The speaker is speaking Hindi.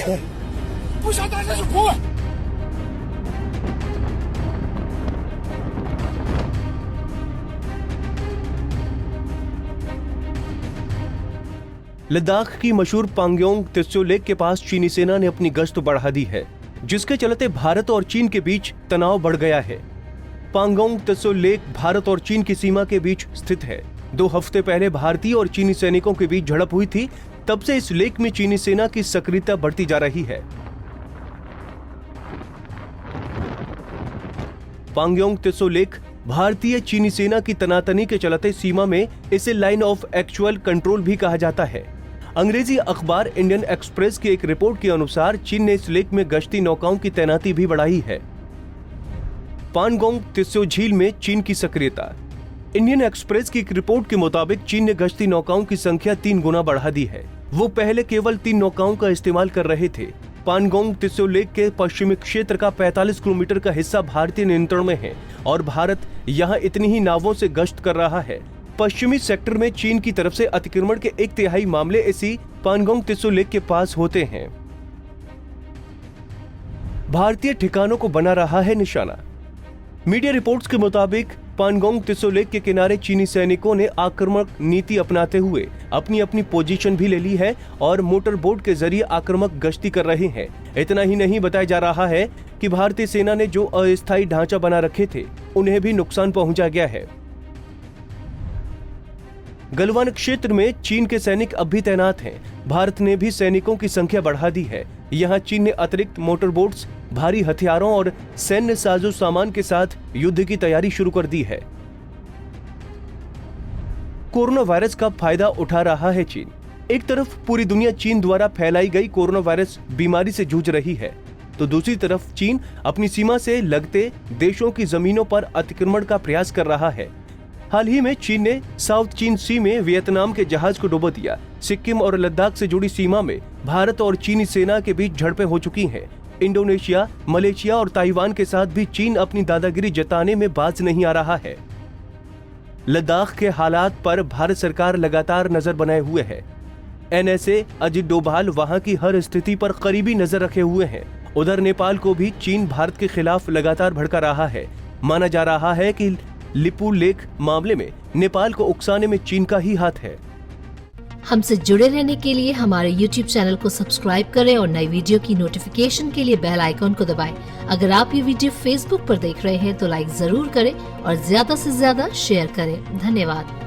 不想打这是苦。 लद्दाख की मशहूर पांग्योंग त्सो लेक के पास चीनी सेना ने अपनी गश्त बढ़ा दी है, जिसके चलते भारत और चीन के बीच तनाव बढ़ गया है। पांगोंग त्सो लेक भारत और चीन की सीमा के बीच स्थित है। 2 हफ्ते पहले भारतीय और चीनी सैनिकों के बीच झड़प हुई थी। तब से इस लेक में चीनी सेना की सक्रियता बढ़ती जा रही है। पांग्योंग त्सो लेक भारतीय चीनी सेना की तनातनी के चलते सीमा में इसे लाइन ऑफ एक्चुअल कंट्रोल भी कहा जाता है। अंग्रेजी अखबार इंडियन एक्सप्रेस की एक रिपोर्ट के अनुसार चीन ने इस लेक में गश्ती नौकाओं की तैनाती भी बढ़ाई है। पानगोंग त्सो झील में चीन की सक्रियता। इंडियन एक्सप्रेस की एक रिपोर्ट के मुताबिक चीन ने गश्ती नौकाओं की संख्या 3 गुना बढ़ा दी है। वो पहले केवल 3 नौकाओं का इस्तेमाल कर रहे थे। पानगोंग त्सो लेक के पश्चिमी क्षेत्र का 45 किलोमीटर का हिस्सा भारतीय नियंत्रण में है और भारत यहाँ इतनी ही नावों से गश्त कर रहा है। पश्चिमी सेक्टर में चीन की तरफ से अतिक्रमण के 1/3 मामले इसी पानगोंग त्सो लेक के पास होते हैं। भारतीय ठिकानों को बना रहा है निशाना। मीडिया रिपोर्ट्स के मुताबिक पानगोंग त्सो लेक के किनारे चीनी सैनिकों ने आक्रामक नीति अपनाते हुए अपनी अपनी पोजीशन भी ले ली है और मोटर बोट के जरिए आक्रामक गश्ती कर रहे हैं। इतना ही नहीं, बताया जा रहा है कि भारतीय सेना ने जो अस्थायी ढांचा बना रखे थे उन्हें भी नुकसान पहुंचा गया है। गलवान क्षेत्र में चीन के सैनिक अब भी तैनात हैं। भारत ने भी सैनिकों की संख्या बढ़ा दी है। यहाँ चीन ने अतिरिक्त मोटर बोट्स, भारी हथियारों और सैन्य साजो सामान के साथ युद्ध की तैयारी शुरू कर दी है। कोरोना वायरस का फायदा उठा रहा है चीन। एक तरफ पूरी दुनिया चीन द्वारा फैलाई गई कोरोना वायरस बीमारी से जूझ रही है, तो दूसरी तरफ चीन अपनी सीमा से लगते देशों की जमीनों पर अतिक्रमण का प्रयास कर रहा है। हाल ही में चीन ने साउथ चीन सी में वियतनाम के जहाज को डुबो दिया। सिक्किम और लद्दाख से जुड़ी सीमा में भारत और चीनी सेना के बीच झड़पें हो चुकी हैं। इंडोनेशिया, मलेशिया और ताइवान के साथ भी चीन अपनी दादागिरी जताने में बाज नहीं आ रहा है। लद्दाख के हालात पर भारत सरकार लगातार नजर बनाए हुए है। NSA अजित डोभाल वहां की हर स्थिति पर करीबी नजर रखे हुए हैं। उधर नेपाल को भी चीन भारत के खिलाफ लगातार भड़का रहा है। माना जा रहा है कि लिपू लेक मामले में नेपाल को उकसाने में चीन का ही हाथ है। हमसे जुड़े रहने के लिए हमारे YouTube चैनल को सब्सक्राइब करें और नई वीडियो की नोटिफिकेशन के लिए बेल आइकॉन को दबाएं। अगर आप ये वीडियो Facebook पर देख रहे हैं तो लाइक जरूर करें और ज्यादा से ज्यादा शेयर करें। धन्यवाद।